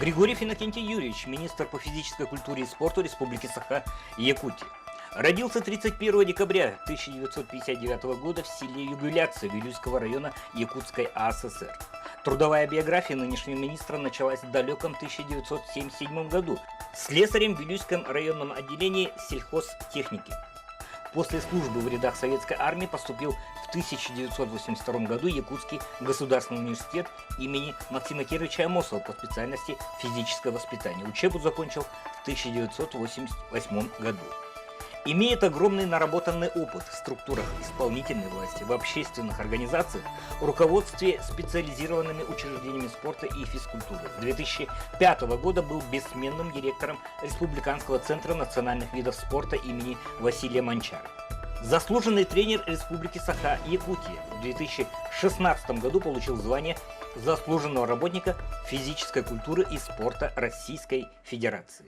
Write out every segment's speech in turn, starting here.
Григорьев Иннокентий Юрьевич, министр по физической культуре и спорту Республики Саха-Якутия. Родился 31 декабря 1959 года в селе Югуляция Вилюйского района Якутской АССР. Трудовая биография нынешнего министра началась в далеком 1977 году слесарем в Вилюйском районном отделении сельхозтехники. После службы в рядах советской армии поступил в 1982 году в Якутский государственный университет имени Максима Кировича Амосова по специальности физическое воспитание. Учебу закончил в 1988 году. Имеет огромный наработанный опыт в структурах исполнительной власти, в общественных организациях, руководстве специализированными учреждениями спорта и физкультуры. С 2005 года был бессменным директором Республиканского центра национальных видов спорта имени Василия Манчара. Заслуженный тренер Республики Саха-Якутия. В 2016 году получил звание заслуженного работника физической культуры и спорта Российской Федерации.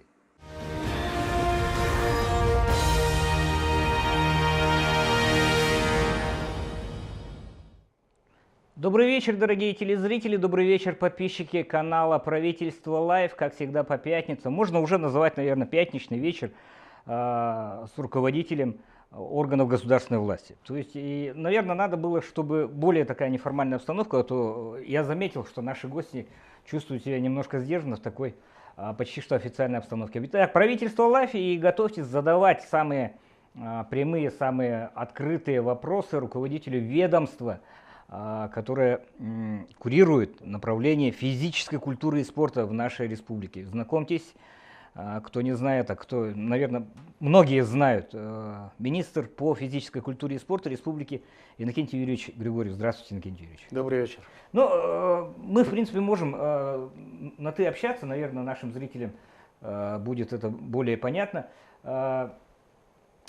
Добрый вечер, дорогие телезрители, добрый вечер, подписчики канала Правительство Лайв, как всегда по пятницам. Можно уже называть, наверное, пятничный вечер с руководителем органов государственной власти. То есть, наверное, надо было, чтобы более такая неформальная обстановка, а то я заметил, что наши гости чувствуют себя немножко сдержанно в такой почти что официальной обстановке. Итак, Правительство Лайв, и готовьтесь задавать самые прямые, самые открытые вопросы руководителю ведомства, которая курирует направление физической культуры и спорта в нашей республике. Знакомьтесь, кто не знает, а кто, наверное, многие знают, министр по физической культуре и спорту республики Иннокентий Юрьевич Григорьев. Здравствуйте, Иннокентий Юрьевич. Добрый вечер. Ну, мы, в принципе, можем на «ты» общаться, наверное, нашим зрителям будет это более понятно.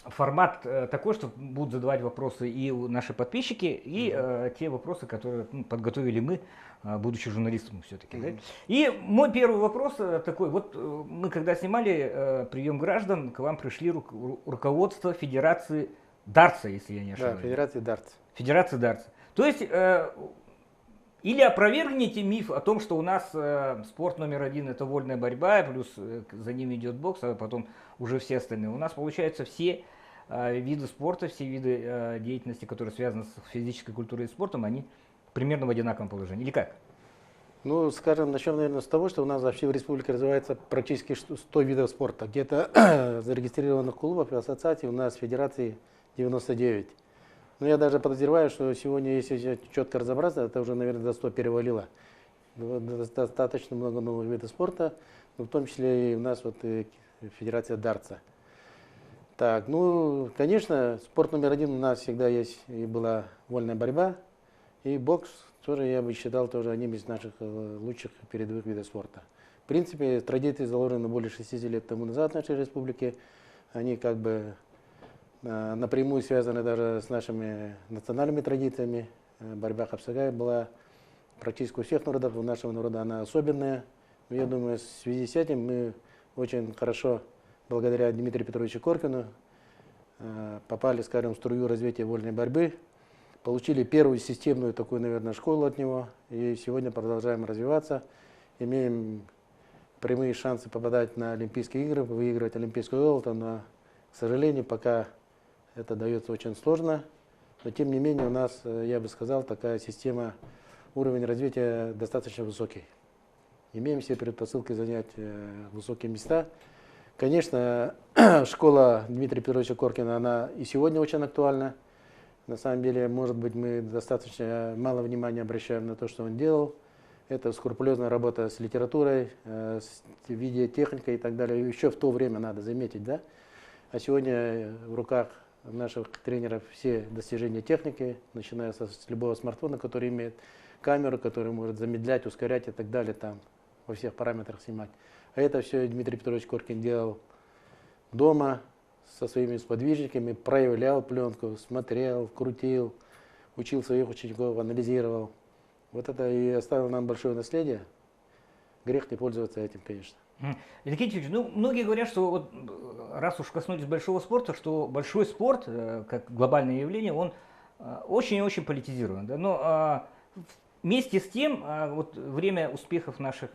Формат такой, что будут задавать вопросы и наши подписчики, и те вопросы, которые подготовили мы, будучи журналистом все-таки. Да? И мой первый вопрос такой. Вот мы когда снимали прием граждан, к вам пришли руководство Федерации Дартса, если я не ошибаюсь. Да, Федерации Дартса. Федерации Дартса. То есть, или опровергните миф о том, что у нас спорт номер один — это вольная борьба, плюс за ним идет бокс, а потом уже все остальные. У нас, получается, все виды спорта, все виды деятельности, которые связаны с физической культурой и спортом, они примерно в одинаковом положении. Или как? Ну, скажем, начнем, наверное, с того, что у нас вообще в республике развивается практически 100 видов спорта. Где-то зарегистрированных клубов и ассоциаций у нас в федерации 99. Но я даже подозреваю, что сегодня, если четко разобраться, это уже, наверное, до 100 перевалило. Достаточно много новых видов спорта, в том числе и у нас вот Федерация Дартса. Так, ну, конечно, спорт номер один у нас всегда есть и была вольная борьба, и бокс тоже, я бы считал, тоже одним из наших лучших передовых видов спорта. В принципе, традиции заложены более 60 лет тому назад в нашей республике. Они как бы напрямую связаны даже с нашими национальными традициями. Борьба хапсагай была практически у всех народов, у нашего народа она особенная. Но я думаю, в связи с этим мы очень хорошо, благодаря Дмитрию Петровичу Коркину, попали, скажем, в струю развития вольной борьбы, получили первую системную такую, наверное, школу от него, и сегодня продолжаем развиваться, имеем прямые шансы попадать на Олимпийские игры, выигрывать олимпийское золото, но, к сожалению, пока это дается очень сложно, но тем не менее у нас, я бы сказал, такая система, уровень развития достаточно высокий. Имеем все предпосылки занять высокие места. Конечно, школа Дмитрия Петровича Коркина, она и сегодня очень актуальна. На самом деле, может быть, мы достаточно мало внимания обращаем на то, что он делал. Это скрупулезная работа с литературой, с видеотехникой и так далее. Еще в то время надо заметить, да? А сегодня в руках наших тренеров все достижения техники, начиная с любого смартфона, который имеет камеру, который может замедлять, ускорять и так далее, там во всех параметрах снимать. А это все Дмитрий Петрович Коркин делал дома со своими сподвижниками, проявлял пленку, смотрел, крутил, учил своих учеников, анализировал. Вот это и оставил нам большое наследие. Грех не пользоваться этим, конечно. Иннокентий Юрьевич, ну, многие говорят, что вот, раз уж коснулись большого спорта, что большой спорт, как глобальное явление, он очень и очень политизирован. Да? Но вместе с тем, вот время успехов наших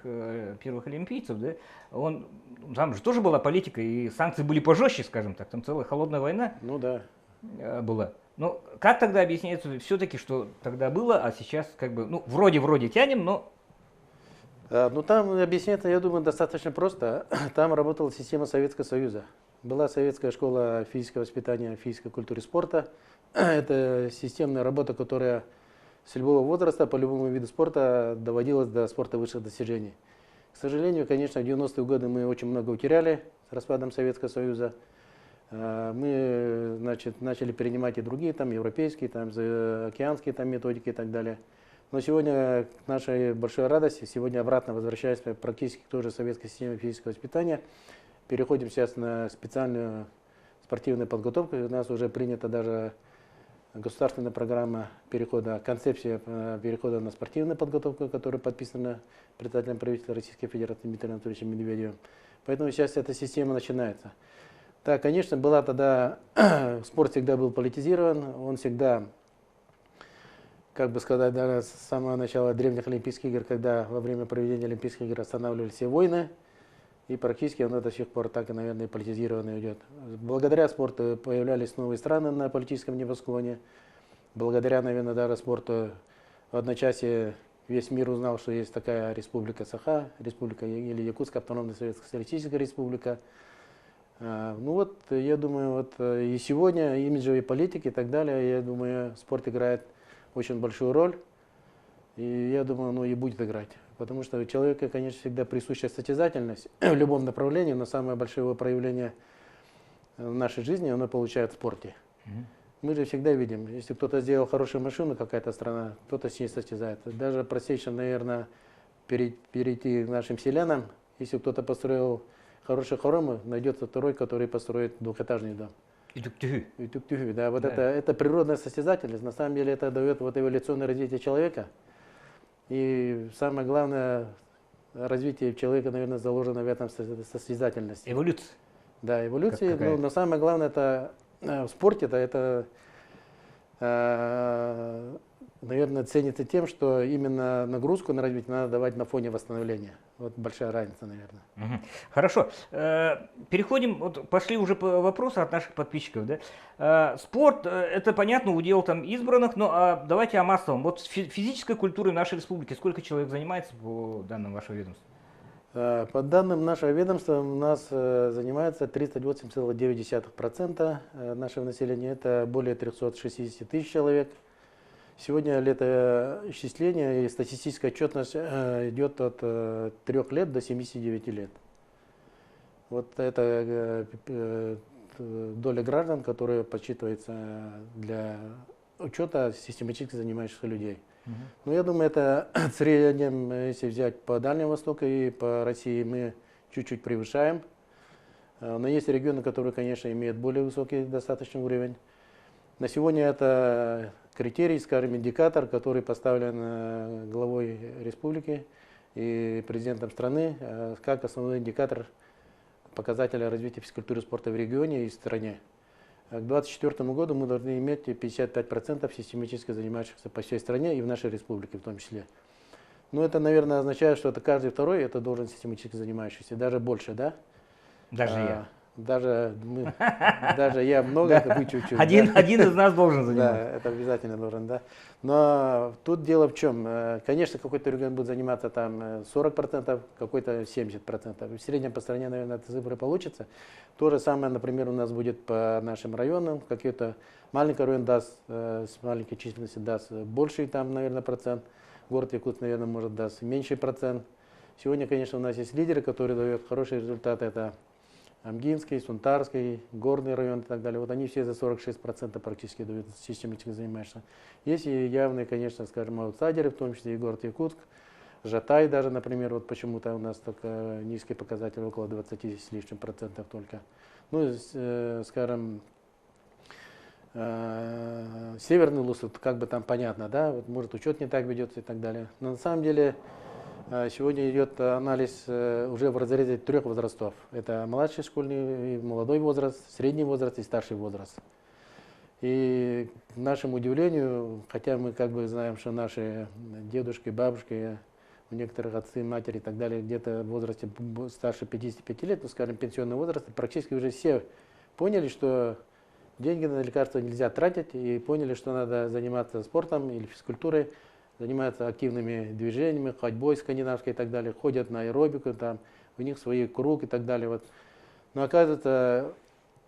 первых олимпийцев, да, там же тоже была политика, и санкции были пожестче, скажем так, там целая холодная война Ну да. была. Но как тогда объясняется все-таки, что тогда было, а сейчас как бы, ну, вроде тянем, но... Ну там объясняется, я думаю, достаточно просто. Там работала система Советского Союза. Была советская школа физического воспитания, физической культуры и спорта. Это системная работа, которая с любого возраста, по любому виду спорта доводилась до спорта высших достижений. К сожалению, конечно, в 90-е годы мы очень много утеряли с распадом Советского Союза. Мы, значит, начали перенимать и другие, там, европейские, там, океанские там, методики и так далее. Но сегодня, к нашей большой радости, сегодня обратно возвращаясь практически к той же советской системе физического воспитания, переходим сейчас на специальную спортивную подготовку. У нас уже принята даже государственная программа перехода, концепция перехода на спортивную подготовку, которая подписана председателем правительства Российской Федерации Дмитрием Анатольевичем Медведевым. Поэтому сейчас эта система начинается. Да, конечно, была тогда, спорт всегда был политизирован, он всегда, как бы сказать, даже с самого начала древних Олимпийских игр, когда во время проведения Олимпийских игр останавливались все войны, и практически он до сих пор так и, наверное, политизированно идет. Благодаря спорту появлялись новые страны на политическом небосклоне. Благодаря, наверное, даже спорту в одночасье весь мир узнал, что есть такая республика Саха, республика или Якутская автономная социалистическая республика. Ну вот, я думаю, вот и сегодня имиджевые политики и так далее, я думаю, спорт играет очень большую роль. И я думаю, ну и будет играть. Потому что у человека, конечно, всегда присуща состязательность в любом направлении, но самое большое его проявление в нашей жизни оно получает в спорте. Мы же всегда видим, если кто-то сделал хорошую машину, какая-то страна, кто-то с ней состязается. Даже простейшее, наверное, перейти к нашим селянам, если кто-то построил хороший хором, найдется второй, который построит двухэтажный дом. Итук-тюгю. Да, вот Да. это природная состязательность. На самом деле это дает вот эволюционное развитие человека. И самое главное, развитие человека, наверное, заложено в этом состязательности. Эволюция. Да, эволюция. Какая? Но самое главное, это в спорте, это наверное, ценится тем, что именно нагрузку на развитие надо давать на фоне восстановления. Вот большая разница, наверное. Хорошо. Переходим, вот пошли уже по вопросу от наших подписчиков. Да? Спорт, это понятно, удел там избранных, но давайте о массовом. Вот физической культурой нашей республики сколько человек занимается по данным вашего ведомства? По данным нашего ведомства, у нас занимается 38,9% нашего населения. Это более 360 тысяч человек. Сегодня летоисчисление и статистическая отчетность идет от 3 лет до 79 лет. Вот это доля граждан, которая подсчитывается для учета систематически занимающихся людей. Но я думаю, это в среднем, если взять по Дальнему Востоку и по России, мы чуть-чуть превышаем. Но есть регионы, которые, конечно, имеют более высокий достаточный уровень. На сегодня это критерий, скажем, индикатор, который поставлен главой республики и президентом страны, как основной индикатор показателя развития физкультуры и спорта в регионе и в стране. К 2024 году мы должны иметь 55% систематически занимающихся по всей стране и в нашей республике в том числе. Но это, наверное, означает, что это каждый второй это должен систематически занимающийся, даже больше, да? Даже я. Даже я много, вы чуть-чуть. Один из нас должен заниматься. Да, это обязательно должен, да. Но тут дело в чем? Конечно, какой-то регион будет заниматься там 40%, какой-то 70%. В среднем по стране, наверное, эти цифры получится. То же самое, например, у нас будет по нашим районам. Какой-то маленький район даст, с маленькой численностью даст больший там, наверное, процент. Город Якутск, наверное, может даст меньший процент. Сегодня, конечно, у нас есть лидеры, которые дают хорошие результаты. Это Амгинский, Сунтарский, Горный район и так далее. Вот они все за 46% практически дают систематически занимаешься. Есть и явные, конечно, скажем, аутсайдеры, в том числе и город Якутск, Жатай даже, например, вот почему-то у нас только низкий показатель, около 20 с лишним процентов только. Ну, скажем, Северный Лус, вот как бы там понятно, да, вот может учет не так ведется и так далее. Но на самом деле сегодня идет анализ уже в разрезе 3 возрастов. Это младший школьный, молодой возраст, средний возраст и старший возраст. И к нашему удивлению, хотя мы как бы знаем, что наши дедушки, бабушки, у некоторых отцы, матери и так далее, где-то в возрасте старше 55 лет, ну скажем, пенсионный возраст, практически уже все поняли, что деньги на лекарства нельзя тратить, и поняли, что надо заниматься спортом или физкультурой, заниматься активными движениями, ходьбой скандинавской и так далее, ходят на аэробику, там у них свои круг и так далее. Вот. Но оказывается,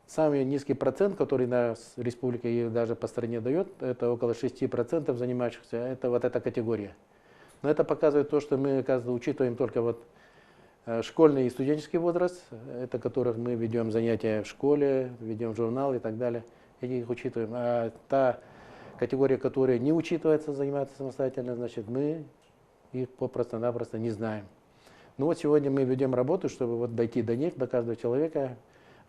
самый низкий процент, который нас республика и даже по стране дает, это около 6% занимающихся, это вот эта категория. Но это показывает то, что мы, оказывается, учитываем только вот школьный и студенческий возраст, это которых мы ведем занятия в школе, ведем журнал и так далее, и их учитываем. А та категория, которая не учитывается, занимается самостоятельно, значит, мы их попросту-напросто не знаем. Ну вот сегодня мы ведем работу, чтобы вот дойти до них, до каждого человека,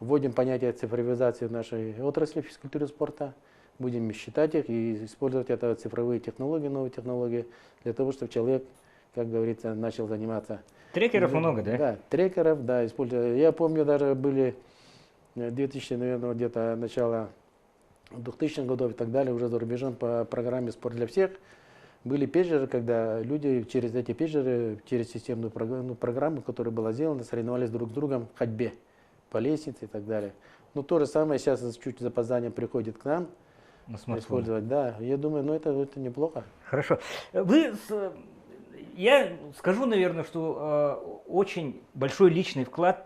вводим понятие цифровизации в нашей отрасли физкультуры и спорта, будем считать их и использовать это цифровые технологии, новые технологии, для того, чтобы человек, как говорится, начал заниматься. Трекеров много, да? Да, трекеров, да, использую. Я помню, даже были 2000, наверное, где-то начало 2000-х годов и так далее, уже за рубежом по программе «Спорт для всех». Были пейджеры, когда люди через эти пейджеры, через системную программу, которая была сделана, соревновались друг с другом в ходьбе по лестнице и так далее. Ну, то же самое сейчас чуть с запозданием приходит к нам. На смартфоне. Использовать, да. Я думаю, ну это неплохо. Хорошо. Я скажу, наверное, что очень большой личный вклад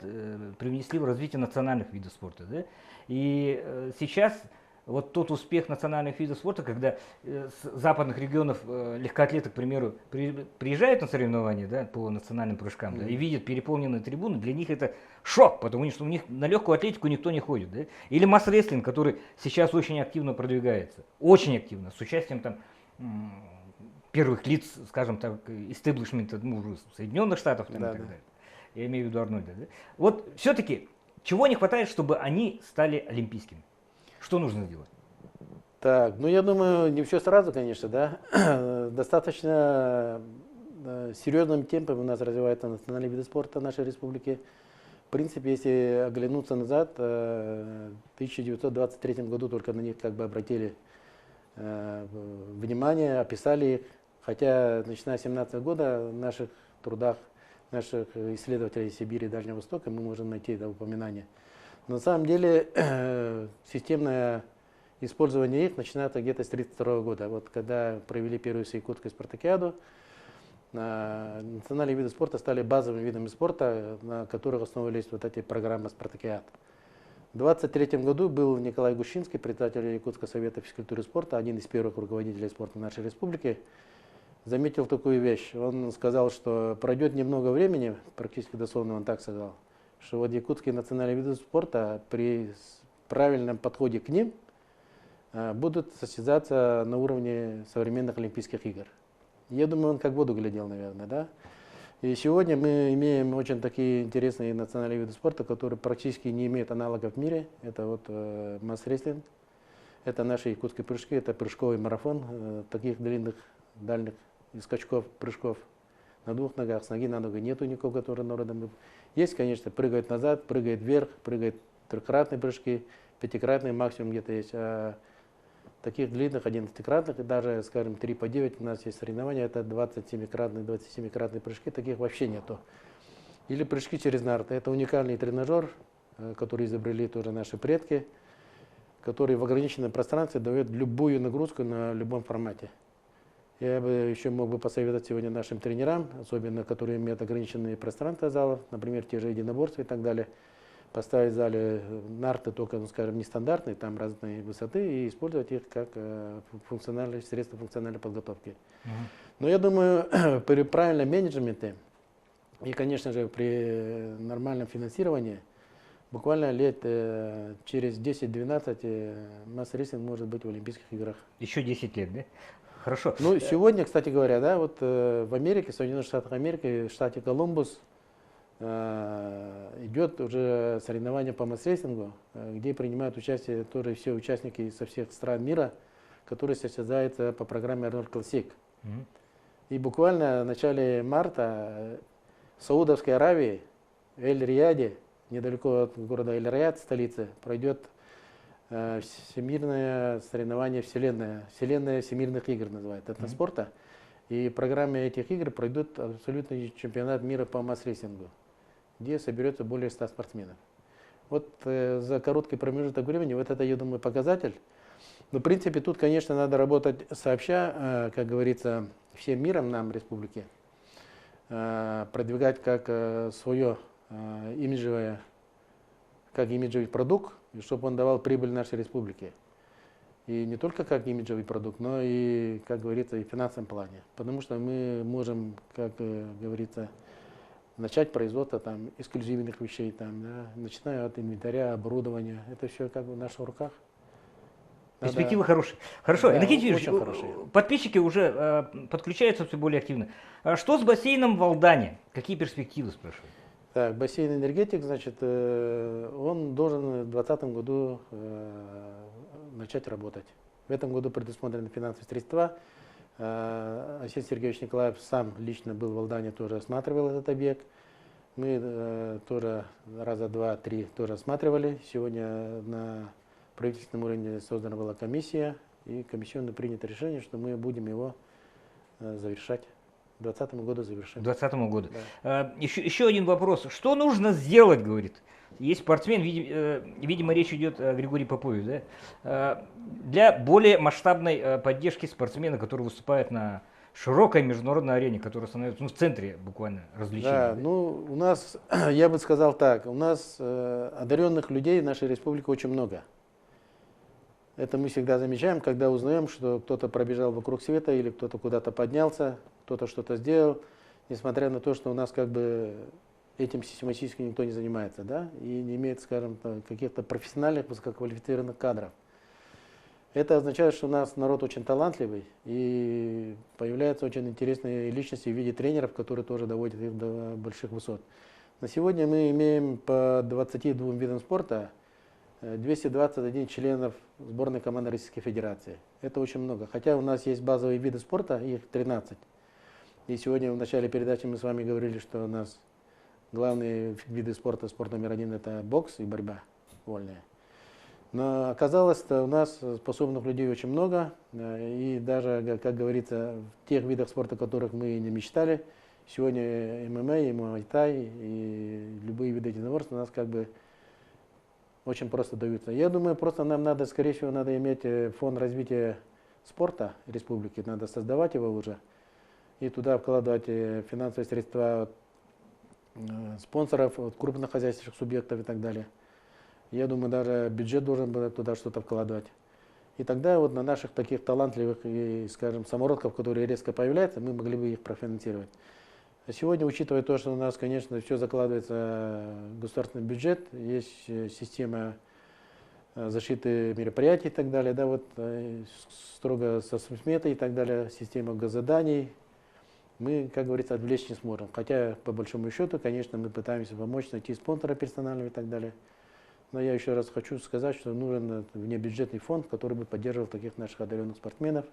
привнесли в развитие национальных видов спорта. Да? И сейчас вот тот успех национальных видов спорта, когда с западных регионов легкоатлеты, к примеру, приезжают на соревнования, да, по национальным прыжкам, да, и видят переполненные трибуны, для них это шок, потому что у них на легкую атлетику никто не ходит. Да? Или масс-рестлинг, который сейчас очень активно продвигается, очень активно, с участием там первых лиц, скажем так, истеблишмента, ну, Соединенных Штатов там, и так далее. Я имею в виду Арнольда. Да? Вот все-таки, чего не хватает, чтобы они стали олимпийскими? Что нужно сделать? Так, ну я думаю, не все сразу, конечно, да. Достаточно серьезным темпом у нас развивается национальные виды спорта нашей республики. В принципе, если оглянуться назад, в 1923 году только на них как бы обратили внимание, описали их. Хотя, начиная с 17 года, в наших трудах, наших исследователей Сибири и Дальнего Востока мы можем найти это упоминание. Но на самом деле системное использование их начинается где-то с 1932 года. Вот когда провели первую якутскую спартакиаду, национальные виды спорта стали базовыми видами спорта, на которых основывались вот эти программы спартакиад. В 1923 году был Николай Гущинский, председатель Якутского совета физкультуры и спорта, один из первых руководителей спорта нашей республики, заметил такую вещь. Он сказал, что пройдет немного времени, практически дословно он так сказал, что вот якутские национальные виды спорта при правильном подходе к ним будут состязаться на уровне современных Олимпийских игр. Я думаю, он как в воду глядел, наверное, да? И сегодня мы имеем очень такие интересные национальные виды спорта, которые практически не имеют аналогов в мире. Это вот масс-рестлинг, это наши якутские прыжки, это прыжковый марафон, таких длинных, дальних скачков, прыжков на двух ногах, с ноги на ногу нету никого, который народом. Есть, конечно, прыгает назад, прыгает вверх, прыгает трехкратные прыжки, пятикратные максимум где-то есть. А таких длинных, 11-кратных, и даже, скажем, 3 по 9 у нас есть соревнования, это 27-кратные, 27-кратные прыжки, таких вообще нету. Или прыжки через нарты. Это уникальный тренажер, который изобрели тоже наши предки, который в ограниченном пространстве дает любую нагрузку на любом формате. Я бы еще мог бы посоветовать сегодня нашим тренерам, особенно которые имеют ограниченные пространства залов, например, те же единоборства и так далее, поставить в зале нарты, только, ну, скажем, нестандартные, там разные высоты, и использовать их как функциональные средства функциональной подготовки. Но я думаю, при правильном менеджменте и, конечно же, при нормальном финансировании, буквально лет через 10-12 масс-рестлинг может быть в Олимпийских играх. Еще 10 лет, да? Хорошо. Ну, сегодня, кстати говоря, да, вот в Америке, в Соединенных Штатах Америки, в штате Колумбус, идет уже соревнование по масс-рестлингу, где принимают участие тоже все участники со всех стран мира, которые состязаются по программе Arnold Classic. И буквально в начале марта в Саудовской Аравии, в Эль-Рияде, недалеко от города Эль-Рияд, столицы, пройдет всемирное соревнование Вселенная всемирных игр называют, это спорта. И в программе этих игр пройдет абсолютный чемпионат мира по масс-рейсингу, где соберется более 100 спортсменов. Вот за короткий промежуток времени, вот это, я думаю, показатель. Но, в принципе, тут, конечно, надо работать сообща, как говорится, всем миром нам, республике, продвигать как свое имиджевое, как имиджевый продукт, и чтобы он давал прибыль нашей республике. И не только как имиджевый продукт, но и, как говорится, и в финансовом плане. Потому что мы можем, как говорится, начать производство там, эксклюзивных вещей, там, да, начиная от инвентаря, оборудования. Это все как бы в наших руках. Перспективы хорошие. Хорошо, Да, Иннокентий очень Юрьевич, хорошие. подписчики уже подключаются все более активно. Что с бассейном в Алдане? Какие перспективы, спрашиваю? Так, бассейн энергетик, значит, он должен в 2020 году начать работать. В этом году предусмотрены финансовые средства. Арсений Сергеевич Николаев сам лично был в Алдане, тоже осматривал этот объект. Мы тоже раза два-три тоже осматривали. Сегодня на правительственном уровне создана была комиссия, и комиссионно принято решение, что мы будем его завершать. К 2020 году завершим. К 2020 году. Да. Еще один вопрос. Что нужно сделать, говорит? Есть спортсмен, видимо, речь идет о Григории Попове, да? Для более масштабной поддержки спортсмена, который выступает на широкой международной арене, которая становится в центре буквально развлечений. Да, ну у нас, я бы сказал так, у нас одаренных людей в нашей республике очень много. Это мы всегда замечаем, когда узнаем, что кто-то пробежал вокруг света или кто-то куда-то поднялся, кто-то что-то сделал, несмотря на то, что у нас как бы этим систематически никто не занимается, да, и не имеет, скажем так, каких-то профессиональных, высококвалифицированных кадров. Это означает, что у нас народ очень талантливый, и появляются очень интересные личности в виде тренеров, которые тоже доводят их до больших высот. На сегодня мы имеем по 22 видам спорта 221 членов сборной команды Российской Федерации. Это очень много. Хотя у нас есть базовые виды спорта, их 13. И сегодня в начале передачи мы с вами говорили, что у нас главные виды спорта, спорт номер один — это бокс и борьба вольная. Но оказалось, что у нас способных людей очень много. И даже, как говорится, в тех видах спорта, о которых мы не мечтали, сегодня ММА, и Муай-Тай, и любые виды единоборств у нас как бы очень просто даются. Я думаю, просто нам надо, скорее всего, надо иметь фонд развития спорта республики, надо создавать его уже, и туда вкладывать финансовые средства от спонсоров, от крупных хозяйственных субъектов и так далее. Я думаю, даже бюджет должен был туда что-то вкладывать. И тогда вот на наших таких талантливых и, скажем, самородков, которые резко появляются, мы могли бы их профинансировать. А сегодня, учитывая то, что у нас, конечно, все закладывается в государственный бюджет, есть система защиты мероприятий и так далее, да, вот строго со сметой и так далее, система госзаданий, мы, как говорится, отвлечь не сможем. Хотя, по большому счету, конечно, мы пытаемся помочь найти спонсора персонального и так далее. Но я еще раз хочу сказать, что нужен внебюджетный фонд, который бы поддерживал таких наших одаренных спортсменов,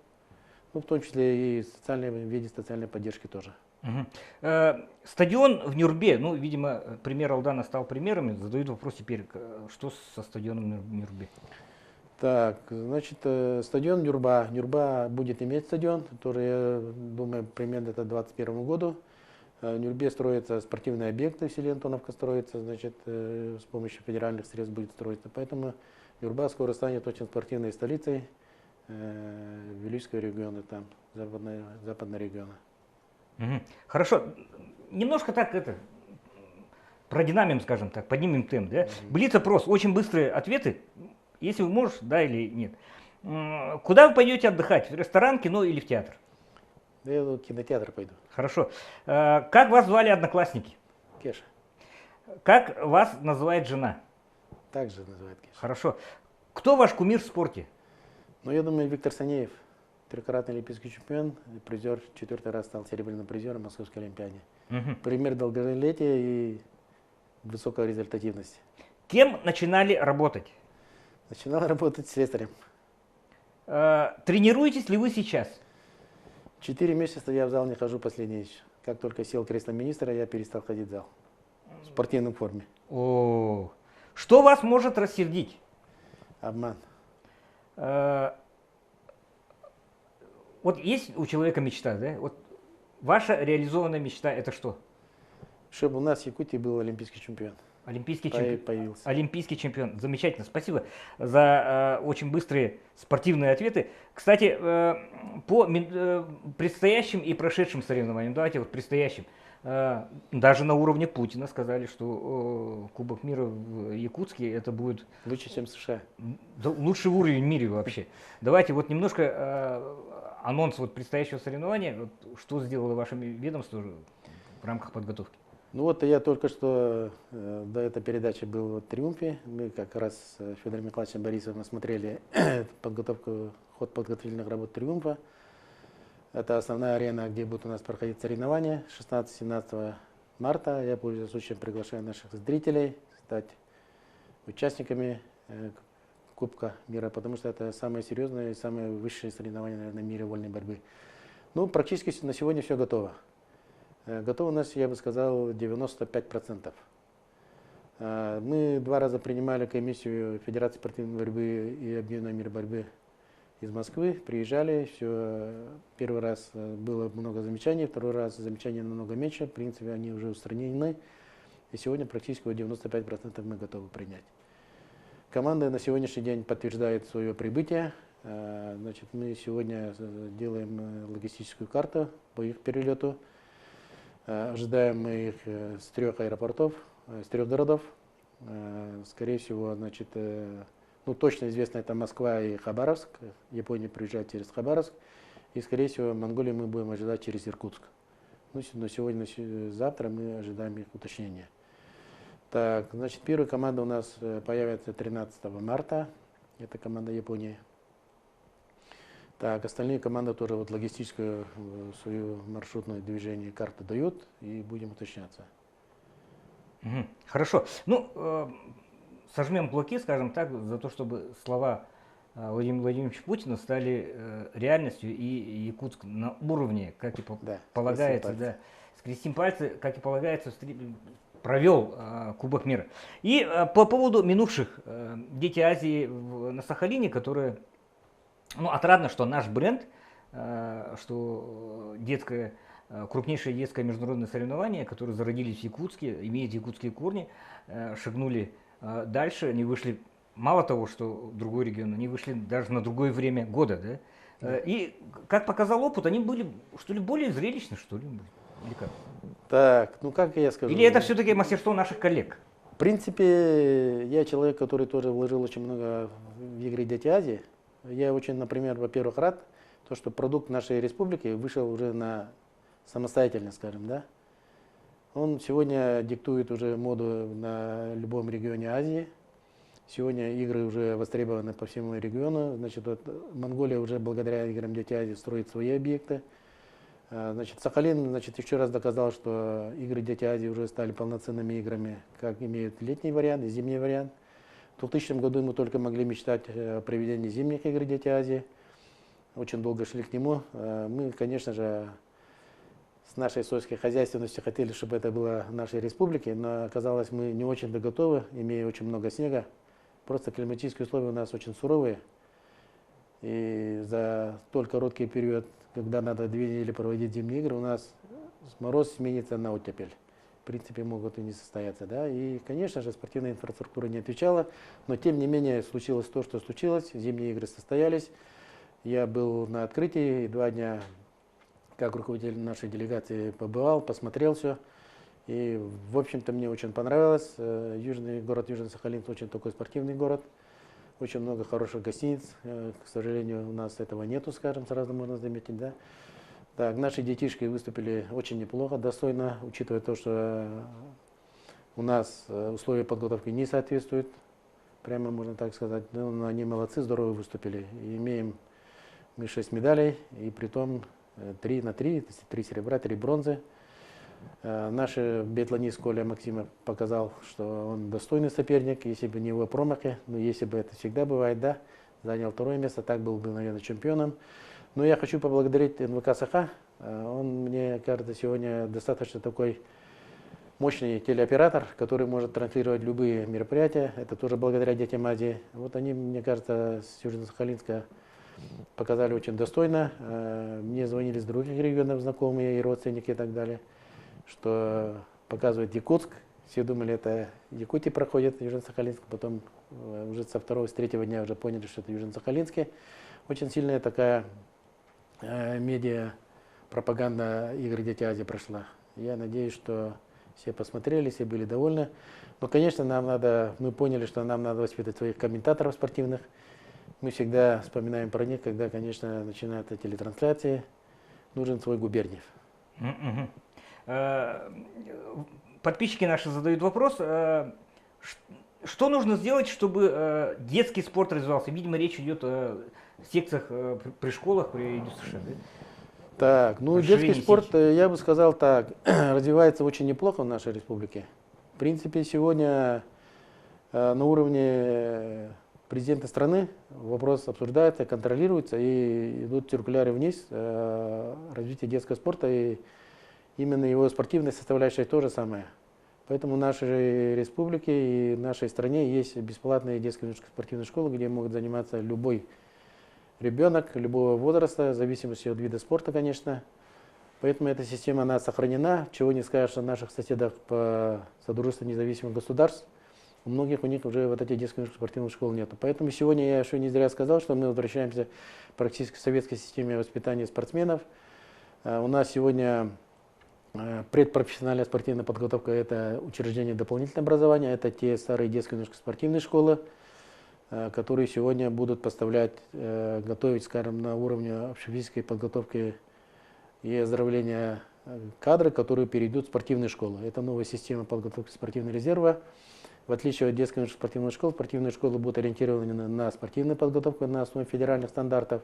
ну, в том числе и в виде социальной поддержки тоже. Стадион в Нюрбе, ну, видимо, пример Алдана стал примером, задают вопрос теперь, что со стадионом в Нюрбе? Так, значит, стадион Нюрба. Нюрба будет иметь стадион, который, я думаю, примерно это к 2021 году. В Нюрбе строятся спортивные объекты, в селе Антоновка строится, значит, с помощью федеральных средств будет строиться. Поэтому Нюрба скоро станет очень спортивной столицей Вилюйского региона, там, западного региона. Хорошо. Немножко так продинамим, скажем так, поднимем темп. Да? Блиц-опрос, очень быстрые ответы. Если вы можете, да или нет. Куда вы пойдете отдыхать? В ресторан, кино или в театр? Да я в кинотеатр пойду. Хорошо. Как вас звали одноклассники? Кеша. Как вас называет жена? Так же называют Кеша. Хорошо. Кто ваш кумир в спорте? Ну, я думаю, Виктор Санеев. Трехкратный олимпийский чемпион, призер, 4-й раз стал серебряным призером Московской Олимпиады. Пример долголетия и высокой результативности. Кем начинали работать? Начинал работать слесарем. Тренируетесь ли вы сейчас? 4 месяца я в зал не хожу последний. Как только сел кресло министра, я перестал ходить в зал. В спортивной форме. О, что вас может рассердить? Обман. Вот есть у человека мечта, да? Вот ваша реализованная мечта это что? Чтобы у нас в Якутии был олимпийский чемпион. Олимпийский чемпион. Появился. Олимпийский чемпион. Замечательно. Спасибо за очень быстрые спортивные ответы. Кстати, по предстоящим и прошедшим соревнованиям, давайте вот предстоящим. Даже на уровне Путина сказали, что Кубок мира в Якутске это будет Лучше, чем США. лучший уровень в мире вообще. Давайте вот немножко анонс вот предстоящего соревнования. Вот, что сделало ваше ведомство в рамках подготовки? Ну вот я только что до этой передачи был в Триумфе. Мы как раз с Федором Николаевичем Борисовым смотрели ход подготовительных работ Триумфа. Это основная арена, где будут у нас проходить соревнования 16-17 марта. Я, пользуясь случаем, приглашаю наших зрителей стать участниками Кубка мира, потому что это самое серьезное и самое высшее соревнование, наверное, в мире вольной борьбы. Ну, практически на сегодня все готово. Готово у нас, я бы сказал, 95%. Мы 2 раза принимали комиссию Федерации спортивной борьбы и Объединенного мира борьбы из Москвы, приезжали, все, первый раз было много замечаний, второй раз замечаний намного меньше, в принципе, они уже устранены, и сегодня практически 95% мы готовы принять. Команда на сегодняшний день подтверждает свое прибытие. Значит, мы сегодня делаем логистическую карту по их перелету. Ожидаем мы их с 3 аэропортов, с 3 городов. Скорее всего, значит, ну, точно известно, это Москва и Хабаровск. Япония приезжает через Хабаровск. И, скорее всего, Монголию мы будем ожидать через Иркутск. Ну, на сегодня, завтра мы ожидаем их уточнения. Так, значит, первая команда у нас появится 13 марта. Это команда Японии. Так, остальные команды тоже вот логистическую свою маршрутное движение карту дают, и будем уточняться. Хорошо. Ну, сожмем кулаки, скажем так, за то, чтобы слова Владимира Владимировича Путина стали реальностью, и Якутск на уровне, как и полагается, да, скрестим пальцы, как и полагается, провел Кубок мира. И по поводу минувших Дети Азии на Сахалине, которые, ну, отрадно, что наш бренд, что крупнейшее детское международное соревнование, которые зародились в Якутске, имеют якутские корни, шагнули дальше, они вышли, мало того, что в другой регион, они вышли даже на другое время года, да? И, как показал опыт, они были, что ли, более зрелищны, что ли, или как? Так, ну как я скажу? Или это все-таки мастерство наших коллег? В принципе, я человек, который тоже вложил очень много в игры Дети Азии. Я очень, например, во-первых, рад, то, что продукт нашей республики вышел уже на самостоятельно, скажем, да. Он сегодня диктует уже моду на любом регионе Азии. Сегодня игры уже востребованы по всему региону. Значит, вот Монголия уже благодаря играм Дети Азии строит свои объекты. Значит, Сахалин, значит, еще раз доказал, что игры Дети Азии уже стали полноценными играми, как имеют летний вариант и зимний вариант. В 2000 году мы только могли мечтать о проведении зимних игр Дети Азии. Очень долго шли к нему. Мы, конечно же, с нашей сельской хозяйственностью хотели, чтобы это было в нашей республике, но оказалось, мы не очень готовы, имея очень много снега. Просто климатические условия у нас очень суровые. И за столь короткий период, когда надо 2 недели проводить зимние игры, у нас мороз сменится на оттепель. В принципе, могут и не состояться. Да? И, конечно же, спортивная инфраструктура не отвечала, но тем не менее случилось то, что случилось. Зимние игры состоялись. Я был на открытии, и 2 дня как руководитель нашей делегации побывал, посмотрел все. И, в общем-то, мне очень понравилось. Город Южный Сахалин очень такой спортивный город. Очень много хороших гостиниц. К сожалению, у нас этого нету, скажем, сразу можно заметить. Да? Так, наши детишки выступили очень неплохо, достойно, учитывая то, что у нас условия подготовки не соответствуют. Прямо можно так сказать. Но они молодцы, здорово выступили. И имеем мы 6 медалей, и при том 3 на 3, 3 серебра, 3 бронзы. Наш биатлонист Коля Максимов показал, что он достойный соперник, если бы не его промахи, но если бы это всегда бывает, да, занял 2 место, так был бы, наверное, чемпионом. Но я хочу поблагодарить НВК Саха, он, мне кажется, сегодня достаточно такой мощный телеоператор, который может транслировать любые мероприятия. Это тоже благодаря детям Азии. Вот они, мне кажется, с Южно-Сахалинска показали очень достойно. Мне звонили с других регионов знакомые и родственники и так далее, что показывает Якутск. Все думали, это Якутия проходит, Южно-Сахалинск. Потом уже со второго, с третьего дня уже поняли, что это Южно-Сахалинске. Очень сильная такая медиа пропаганда игр «Дети Азии» прошла. Я надеюсь, что все посмотрели, все были довольны. Но, конечно, мы поняли, что нам надо воспитывать своих комментаторов спортивных. Мы всегда вспоминаем про них, когда, конечно, начинаются телетрансляции. Нужен свой Губерниев. Подписчики наши задают вопрос. Что нужно сделать, чтобы детский спорт развивался? Видимо, речь идет о секциях при школах, при ЮСШ. Так, ну детский спорт, я бы сказал так, развивается очень неплохо в нашей республике. В принципе, сегодня на уровне президента страны вопрос обсуждается, контролируется, и идут циркуляры вниз развития детского спорта, и именно его спортивная составляющая то же самое. Поэтому в нашей республике и в нашей стране есть бесплатные детские спортивные школы, где могут заниматься любой ребенок любого возраста, в зависимости от вида спорта, конечно. Поэтому эта система, она сохранена. Чего не скажешь о наших соседах по Содружеству независимых государств. У многих у них уже вот этих детских спортивных школ нету. Поэтому сегодня я еще не зря сказал, что мы возвращаемся практически к советской системе воспитания спортсменов. У нас сегодня предпрофессиональная спортивная подготовка – это учреждение дополнительного образования, это те старые детские спортивные школы, которые сегодня будут поставлять, готовить, скажем, на уровне общефизической подготовки и оздоровления кадры, которые перейдут в спортивные школы. Это новая система подготовки спортивного резерва. В отличие от детских спортивных школ, спортивные школы будут ориентированы на спортивную подготовку на основе федеральных стандартов.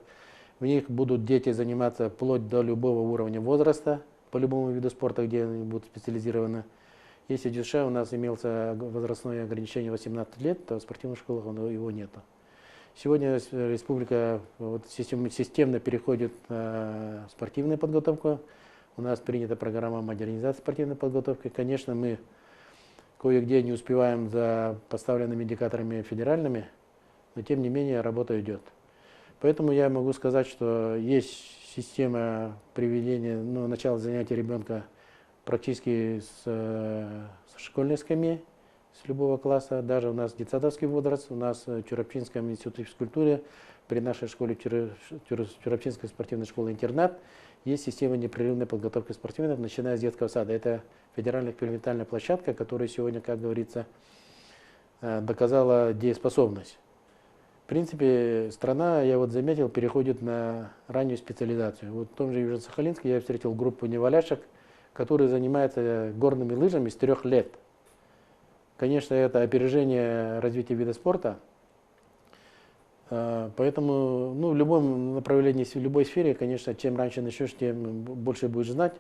В них будут дети заниматься вплоть до любого уровня возраста, по любому виду спорта, где они будут специализированы. Если в ЮСШ у нас имелся возрастное ограничение 18 лет, то в спортивных школах его нет. Сегодня республика системно переходит на спортивную подготовку. У нас принята программа модернизации спортивной подготовки. Конечно, мы кое-где не успеваем за поставленными индикаторами федеральными, но тем не менее работа идет. Поэтому я могу сказать, что есть система приведения, начала занятия ребенка практически с школьной скамьи, с любого класса. Даже у нас детсадовский возраст, у нас в Чурапчинском институте физкультуры, при нашей школе Чурапчинской спортивной школы-интернат, есть система непрерывной подготовки спортсменов, начиная с детского сада. Это федеральная экспериментальная площадка, которая сегодня, как говорится, доказала дееспособность. В принципе, страна, я вот заметил, переходит на раннюю специализацию. Вот в том же Южно-Сахалинске я встретил группу неваляшек, которые занимаются горными лыжами с 3 лет. Конечно, это опережение развития вида спорта. Поэтому в любом направлении, в любой сфере, конечно, чем раньше начнешь, тем больше будешь знать.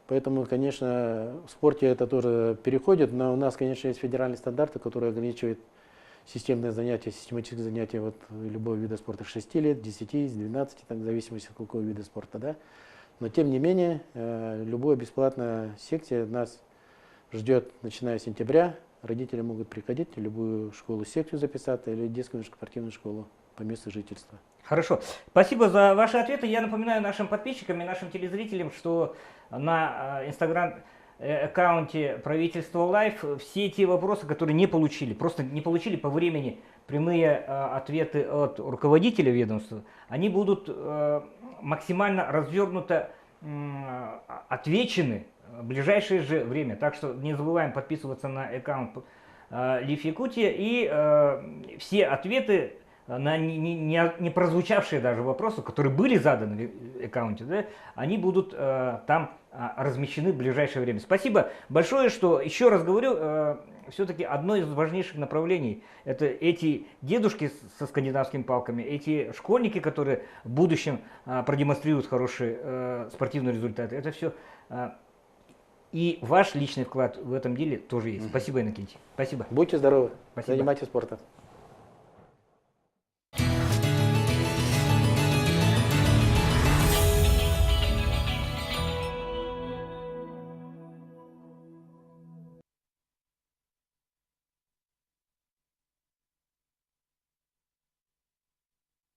Поэтому, конечно, в спорте это тоже переходит, но у нас, конечно, есть федеральные стандарты, которые ограничивают системное занятие, систематическое занятие любого вида спорта с 6 лет, 10, с 12, в зависимости от какого вида спорта. Да? Но тем не менее, любая бесплатная секция нас ждет, начиная с сентября. Родители могут приходить в любую школу-секцию записаться или детскую спортивную школу по месту жительства. Хорошо. Спасибо за ваши ответы. Я напоминаю нашим подписчикам и нашим телезрителям, что на инстаграм-аккаунте правительства Лайф все те вопросы, которые просто не получили по времени прямые ответы от руководителя ведомства, они будут максимально развернуто отвечены в ближайшее же время. Так что не забываем подписываться на аккаунт Лиф Якутия, и все ответы на не прозвучавшие даже вопросы, которые были заданы в аккаунте, да, они будут там размещены в ближайшее время. Спасибо большое, что, еще раз говорю, все-таки одно из важнейших направлений – это эти дедушки со скандинавскими палками, эти школьники, которые в будущем продемонстрируют хорошие спортивные результаты. Это все. И ваш личный вклад в этом деле тоже есть. Спасибо, Иннокентий. Спасибо. Будьте здоровы, Спасибо. занимайтесь спортом.